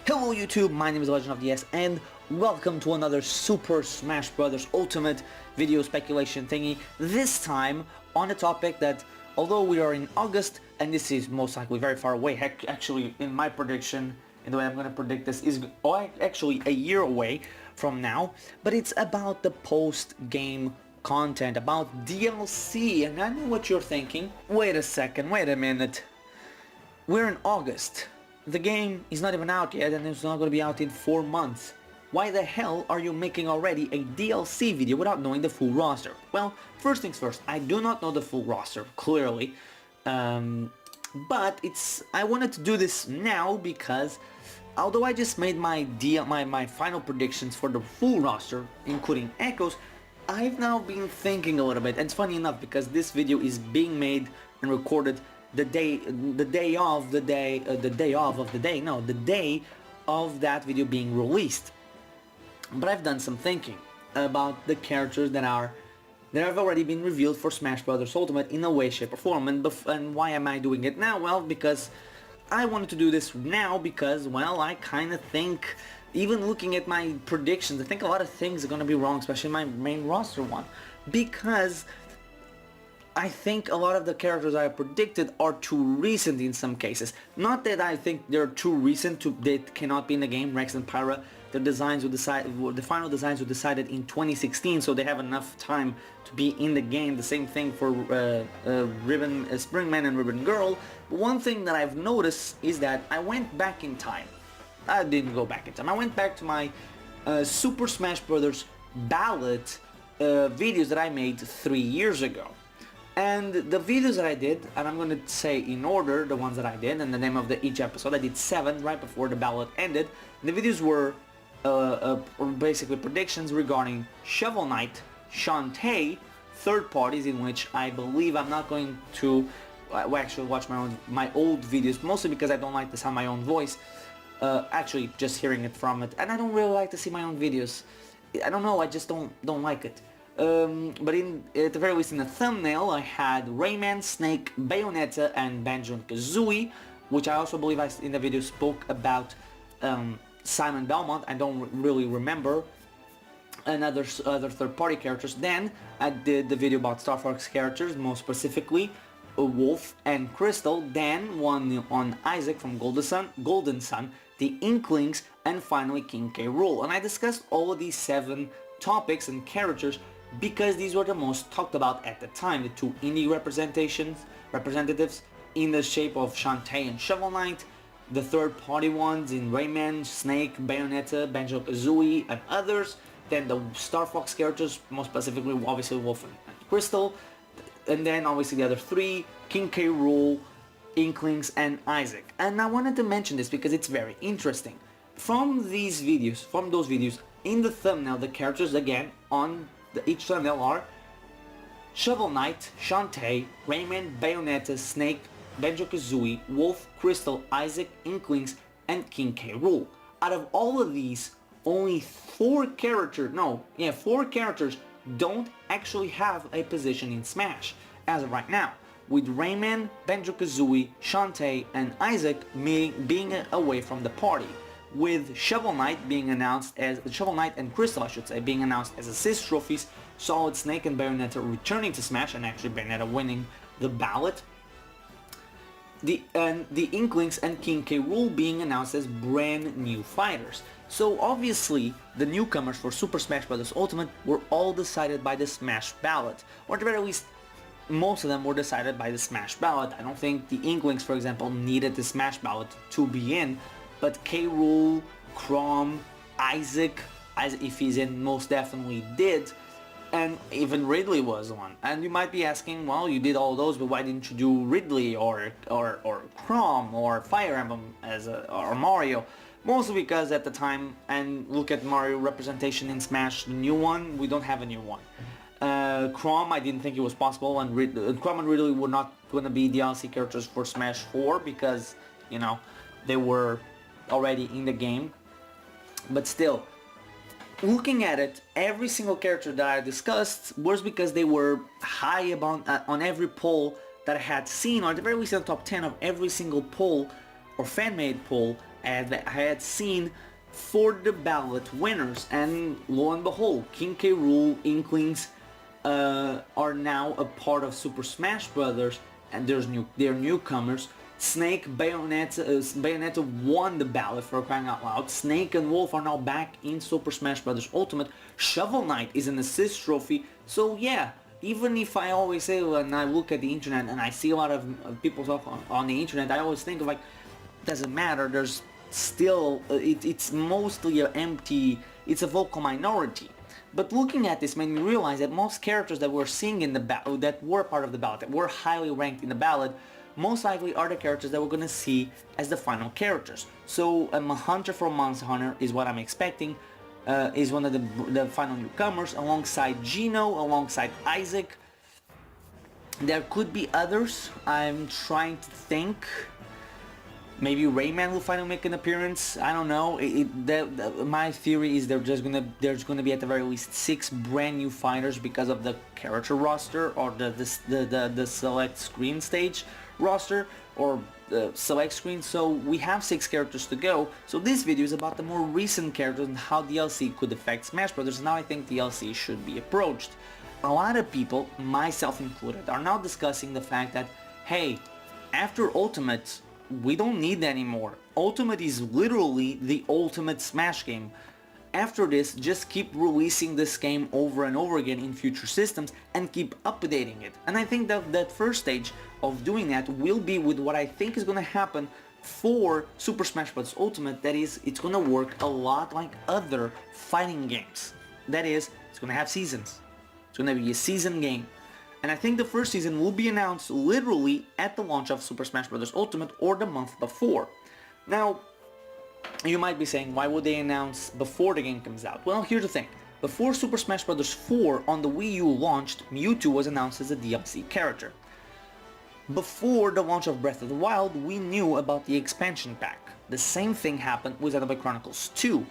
Hello YouTube, my name is Legend of DS and welcome to another Super Smash Bros. Ultimate video speculation thingy. This time on a topic that, although we are in August and this is most likely very far away, actually in my prediction, in the way I'm going to predict this, is actually a year away from now, but it's about the post-game content, about DLC, and I know what you're thinking. Wait a second, wait a minute. We're in August. The game is not even out yet and it's not going to be out in 4 months. Why the hell are you making already a DLC video without knowing the full roster? Well, first things first, I do not know the full roster, clearly. But I wanted to do this now because although I just made my final predictions for the full roster, including Echoes, I've now been thinking a little bit, and it's funny enough because this video is being made and recorded the day of that video being released. But I've done some thinking about the characters that have already been revealed for Smash Bros. Ultimate in a way, shape or form, and why am I doing it now? Well, because I wanted to do this now because, well, I kind of think, even looking at my predictions, I think a lot of things are going to be wrong, especially my main roster one, because I think a lot of the characters I predicted are too recent in some cases. Not that I think they're too recent they cannot be in the game. Rex and Pyra, the final designs were decided in 2016, so they have enough time to be in the game. The same thing for Springman and Ribbon Girl. But one thing that I've noticed is that I went back in time. I didn't go back in time. I went back to my Super Smash Bros. Ballot videos that I made 3 years ago. And the videos that I did, and I'm going to say in order the ones that I did and the name of each episode, I did 7 right before the ballot ended. The videos were basically predictions regarding Shovel Knight, Shantae, third parties in which I believe I'm not going to actually watch my old videos, mostly because I don't like to sound my own voice, actually just hearing it from it, and I don't really like to see my own videos. I don't know, I just don't like it. But at the very least in the thumbnail I had Rayman, Snake, Bayonetta and Banjo-Kazooie, which I also believe in the video spoke about Simon Belmont. I don't really remember, and other third-party characters. Then I did the video about Star Fox characters, most specifically Wolf and Crystal, then one on Isaac from Golden Sun, the Inklings, and finally King K. Rool. And I discussed all of these 7 topics and characters because these were the most talked about at the time. The 2 indie representatives in the shape of Shantae and Shovel Knight, the third-party ones in Rayman, Snake, Bayonetta, Banjo-Kazooie, and others, then the Star Fox characters, most specifically obviously Wolf and Crystal, and then obviously the other 3, King K. Rool, Inklings, and Isaac. And I wanted to mention this because it's very interesting. From those videos, in the thumbnail, the characters again on each thumbnail are Shovel Knight, Shantae, Rayman, Bayonetta, Snake, Banjo-Kazooie, Wolf, Crystal, Isaac, Inklings, and King K. Rool. Out of all of these, only 4 characters don't actually have a position in Smash as of right now, with Rayman, Banjo-Kazooie, Shantae, and Isaac being away from the party, with Shovel Knight and Crystal, I should say, being announced as assist trophies, Solid Snake and Bayonetta returning to Smash, and actually Bayonetta winning the ballot, the Inklings and King K. Rool being announced as brand new fighters. So obviously the newcomers for Super Smash Bros. Ultimate were all decided by the Smash ballot, or at the very least most of them were decided by the Smash ballot. I don't think the Inklings, for example, needed the Smash ballot to be in, but K. Rool, Chrom, Isaac, if he's in, most definitely did, and even Ridley was one. And you might be asking, well, you did all those, but why didn't you do Ridley or Chrom or Fire Emblem or Mario? Mostly because at the time, and look at Mario representation in Smash, the new one, we don't have a new one. Chrom, I didn't think it was possible, and Chrom and Ridley were not going to be DLC characters for Smash 4 because, you know, they were already in the game. But still, looking at it, every single character that I discussed was because they were high on every poll that I had seen, or at the very least in the top 10 of every single poll or fan-made poll I had seen for the ballot winners, and lo and behold, King K. Rool, Inklings are now a part of Super Smash Brothers, and they're newcomers. Snake, Bayonetta won the ballot, for crying out loud. Snake and Wolf are now back in Super Smash Bros. Ultimate. Shovel Knight is an assist trophy. So yeah, even if I always say when I look at the internet and I see a lot of people talk on the internet, I always think of like, doesn't matter, there's still, it's mostly an empty, it's a vocal minority. But looking at this made me realize that most characters that we're seeing in the ballot, that were part of the ballot, that were highly ranked in the ballot, most likely are the characters that we're gonna see as the final characters. So a Hunter from Monster Hunter is what I'm expecting, is one of the final newcomers, alongside Gino, alongside Isaac. There could be others, I'm trying to think. Maybe Rayman will finally make an appearance. I don't know. My theory is there's gonna be at the very least 6 brand new fighters because of the character roster or the select screen stage roster or the select screen. So we have 6 characters to go. So this video is about the more recent characters and how DLC could affect Smash Brothers. Now I think DLC should be approached. A lot of people, myself included, are now discussing the fact that, hey, after Ultimate, we don't need that anymore. Ultimate is literally the ultimate Smash game. After this, just keep releasing this game over and over again in future systems and keep updating it. And I think that that first stage of doing that will be with what I think is going to happen for Super Smash Bros. Ultimate. That is, it's going to work a lot like other fighting games. That is, it's going to have seasons. It's going to be a season game. And I think the first season will be announced literally at the launch of Super Smash Bros. Ultimate or the month before. Now, you might be saying, why would they announce before the game comes out? Well, here's the thing. Before Super Smash Bros. 4 on the Wii U launched, Mewtwo was announced as a DLC character. Before the launch of Breath of the Wild, we knew about the expansion pack. The same thing happened with Xenoblade Chronicles 2.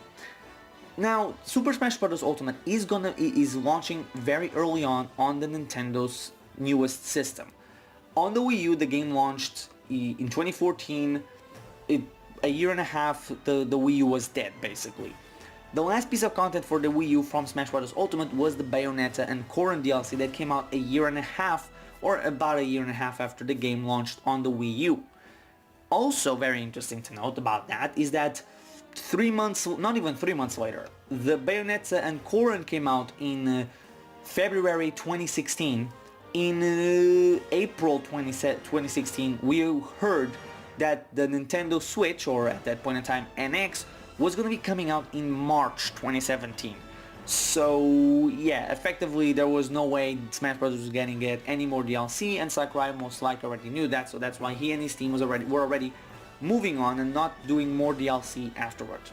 Now, Super Smash Bros. Ultimate is launching very early on the Nintendo's newest system. On the Wii U, the game launched in 2014. A year and a half, the Wii U was dead, basically. The last piece of content for the Wii U from Smash Bros. Ultimate was the Bayonetta and Corrin DLC that came out a year and a half, or about a year and a half after the game launched on the Wii U. Also very interesting to note about that is that 3 months, not even 3 months later, the Bayonetta and Corrin came out in February 2016. In April 2016, we heard that the Nintendo Switch, or at that point in time NX, was going to be coming out in March 2017. So yeah, effectively there was no way Smash Bros. Was getting get any more DLC, and Sakurai most likely already knew that, so that's why he and his team were already moving on and not doing more DLC afterwards.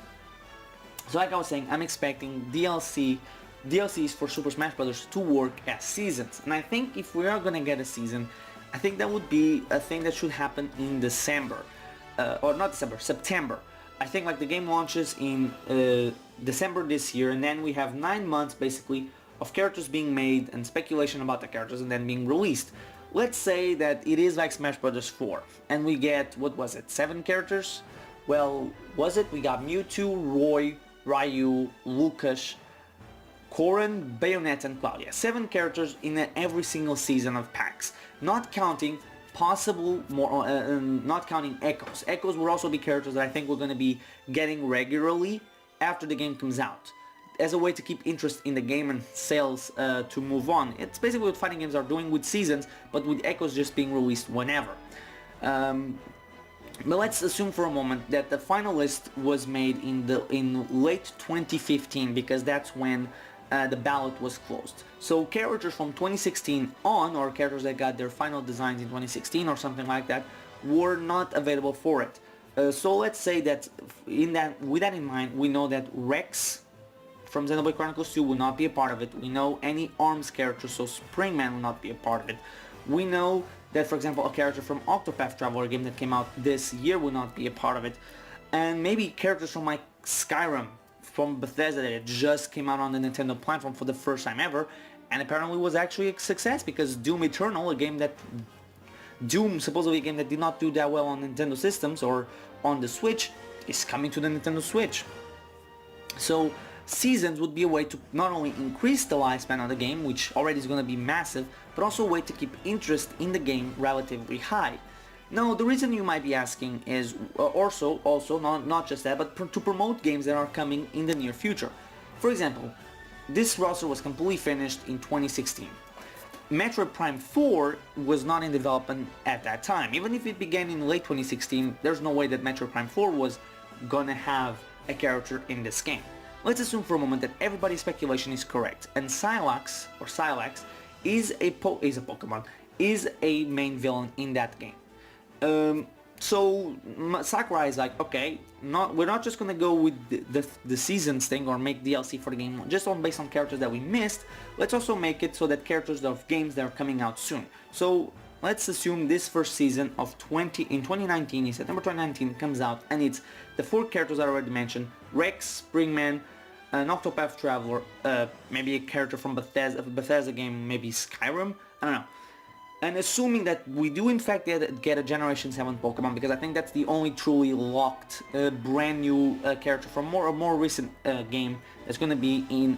So like I was saying, I'm expecting DLCs for Super Smash Bros. To work as seasons. And I think if we are gonna get a season, I think that would be a thing that should happen in December. Or not December, September. I think like the game launches in December this year, and then we have 9 months basically of characters being made and speculation about the characters and then being released. Let's say that it is like Smash Bros. 4 and we get, what was it, 7 characters? Well, was it? We got Mewtwo, Roy, Ryu, Lucas, Corrin, Bayonetta, and Cloud. Yeah, 7 characters in every single season of packs. Not counting not counting Echoes. Echoes will also be characters that I think we're going to be getting regularly after the game comes out, as a way to keep interest in the game and sales to move on. It's basically what fighting games are doing with seasons, but with Echoes just being released whenever. But let's assume for a moment that the final list was made in late 2015, because that's when the ballot was closed. So characters from 2016 on, or characters that got their final designs in 2016 or something like that, were not available for it. So let's say that with that in mind, we know that Rex from Xenoblade Chronicles 2 will not be a part of it. We know any ARMS character, so Springman will not be a part of it. We know that, for example, a character from Octopath Traveler, a game that came out this year, will not be a part of it. And maybe characters from like Skyrim, from Bethesda, that just came out on the Nintendo platform for the first time ever, and apparently was actually a success, because Doom Eternal, supposedly a game that did not do that well on Nintendo systems or on the Switch, is coming to the Nintendo Switch. So seasons would be a way to not only increase the lifespan of the game, which already is going to be massive, but also a way to keep interest in the game relatively high. Now, the reason you might be asking is also not just that, but to promote games that are coming in the near future. For example, this roster was completely finished in 2016. Metroid Prime 4 was not in development at that time. Even if it began in late 2016, there's no way that Metroid Prime 4 was gonna have a character in this game. Let's assume for a moment that everybody's speculation is correct, and Sylax is a main villain in that game. So Sakurai is like, okay, we're not just gonna go with the seasons thing or make DLC for the game just based on characters that we missed. Let's also make it so that characters of games that are coming out soon. So let's assume this first season of 2019, in September 2019, comes out, and it's the 4 characters I already mentioned: Rex, Springman, an Octopath Traveler, maybe a character from Bethesda game, maybe Skyrim, I don't know. And assuming that we do in fact get a Generation 7 Pokemon, because I think that's the only truly locked brand new character from a more recent game that's going to be in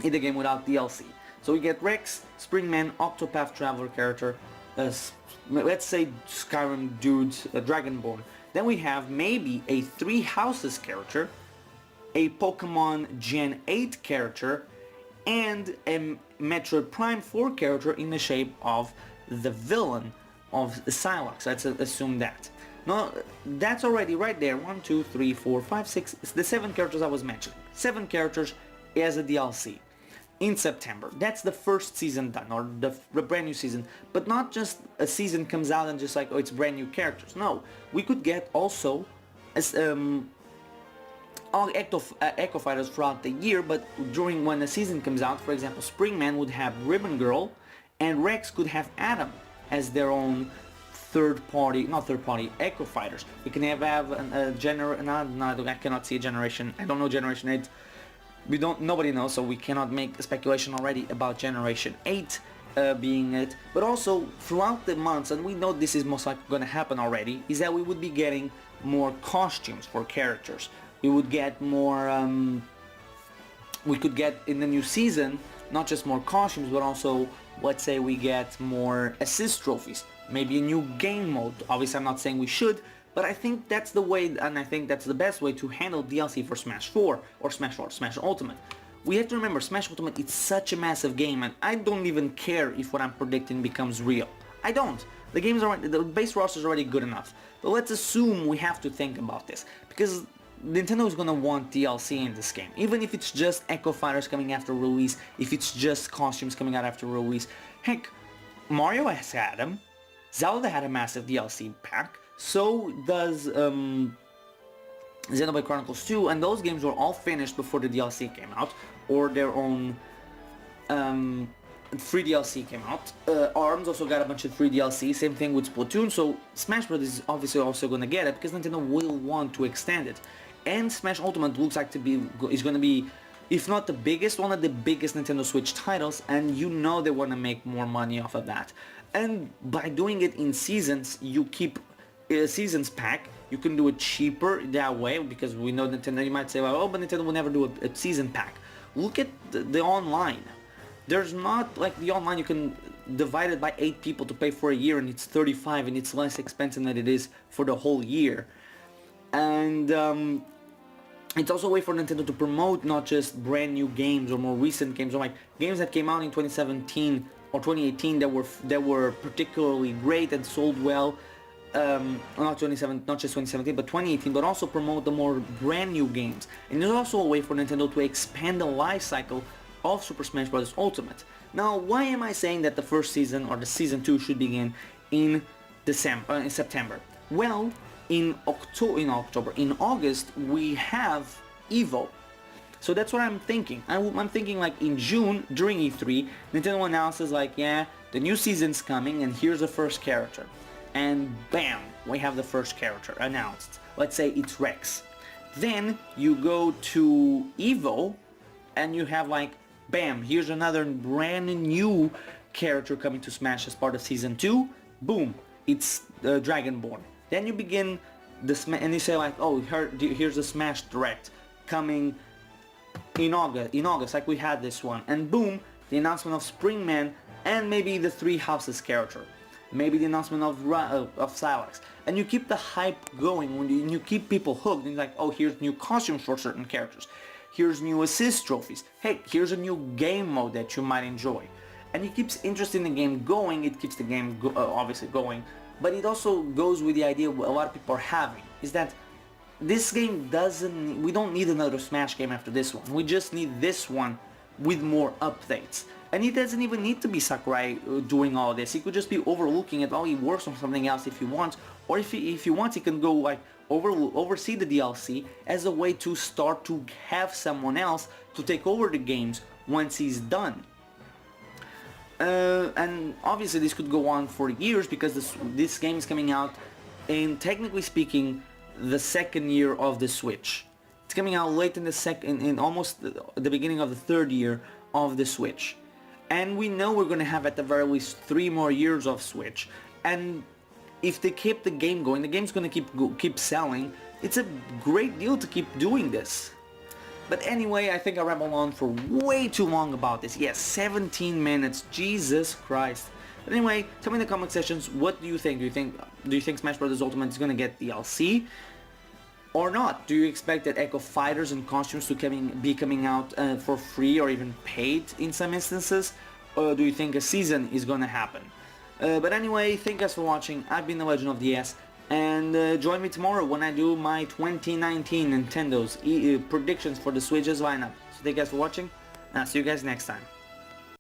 the game without DLC. So we get Rex, Springman, Octopath Traveler character, let's say Skyrim dude, Dragonborn. Then we have maybe a 3 Houses character, a Pokemon Gen 8 character, and a Metroid Prime 4 character in the shape of the villain of Sylax. Let's assume that. Now, that's already right there. 1, 2, 3, 4, 5, 6. It's the 7 characters I was mentioning. 7 characters as a DLC in September. That's the first season done, or the brand new season. But not just a season comes out and just like, oh, it's brand new characters. No, we could get also as all Echo Fighters throughout the year, but during when the season comes out, for example, Springman would have Ribbon Girl, and Rex could have Adam as their own not third party, Echo Fighters. We can have a I cannot see a generation, I don't know Generation 8, nobody knows, so we cannot make a speculation already about Generation 8 being it, but also throughout the months, and we know this is most likely going to happen already, is that we would be getting more costumes for characters. We would get more, we could get in the new season, not just more costumes, but also, let's say we get more assist trophies, maybe a new game mode. Obviously I'm not saying we should, but I think that's the way, and I think that's the best way to handle DLC for Smash 4, or Smash Ultimate. We have to remember, Smash Ultimate, it's such a massive game, and I don't even care if what I'm predicting becomes real. I don't. The game's already, the base roster is already good enough. But let's assume we have to think about this, because Nintendo is gonna want DLC in this game, even if it's just Echo Fighters coming after release, if it's just costumes coming out after release. Heck, Mario has had them, Zelda had a massive DLC pack, so does Xenoblade Chronicles 2, and those games were all finished before the DLC came out, or their own free DLC came out. ARMS also got a bunch of free DLC, same thing with Splatoon, so Smash Bros. Is obviously also gonna get it, because Nintendo will want to extend it. And Smash Ultimate looks like is going to be, if not the biggest, one of the biggest Nintendo Switch titles, and you know they want to make more money off of that. And by doing it in seasons, you keep a seasons pack, you can do it cheaper that way, because we know Nintendo, you might say, well, oh, but Nintendo will never do a season pack. Look at the online. There's not, like the online, you can divide it by 8 people to pay for a year, and it's 35, and it's less expensive than it is for the whole year. And it's also a way for Nintendo to promote not just brand new games or more recent games, or like games that came out in 2017 or 2018 that were particularly great and sold well. Not just 2017, but 2018, but also promote the more brand new games. And there's also a way for Nintendo to expand the life cycle of Super Smash Bros. Ultimate. Now, why am I saying that the first season or the season 2 should begin in September? Well, in August, we have EVO. So that's what I'm thinking. I'm thinking like in June, during E3, Nintendo announces like, yeah, the new season's coming and here's the first character. And bam, we have the first character announced. Let's say it's Rex. Then you go to EVO and you have like, bam, here's another brand new character coming to Smash as part of Season 2. Boom, it's Dragonborn. Then you begin and you say like, oh, here's the Smash Direct coming in August, like we had this one, and boom, the announcement of Springman and maybe the Three Houses character, maybe the announcement of Silex, and you keep the hype going when you keep people hooked, and like, oh, here's new costumes for certain characters, here's new assist trophies, hey, here's a new game mode that you might enjoy, and it keeps interest in the game going. It keeps the game obviously going, but it also goes with the idea a lot of people are having, is that this game we don't need another Smash game after this one. We just need this one with more updates. And it doesn't even need to be Sakurai doing all this. He could just be overlooking it while he works on something else if he wants. Or if he wants, he can go like oversee the DLC as a way to start to have someone else to take over the games once he's done. And obviously this could go on for years, because this game is coming out in, technically speaking, the second year of the Switch. It's coming out late in in almost the beginning of the third year of the Switch. And we know we're going to have at the very least 3 more years of Switch. And if they keep the game going, the game's going to keep selling. It's a great deal to keep doing this. But anyway, I think I rambled on for way too long about this. Yes, 17 minutes. Jesus Christ. But anyway, tell me in the comment sections, what do you think? Do you think Smash Bros. Ultimate is going to get DLC? Or not? Do you expect that Echo Fighters and costumes to be coming out for free or even paid in some instances? Or do you think a season is going to happen? But anyway, thank you guys for watching. I've been the Legend of the S, and join me tomorrow when I do my 2019 Nintendo's predictions for the Switch's lineup. So thank you guys for watching, and I'll see you guys next time.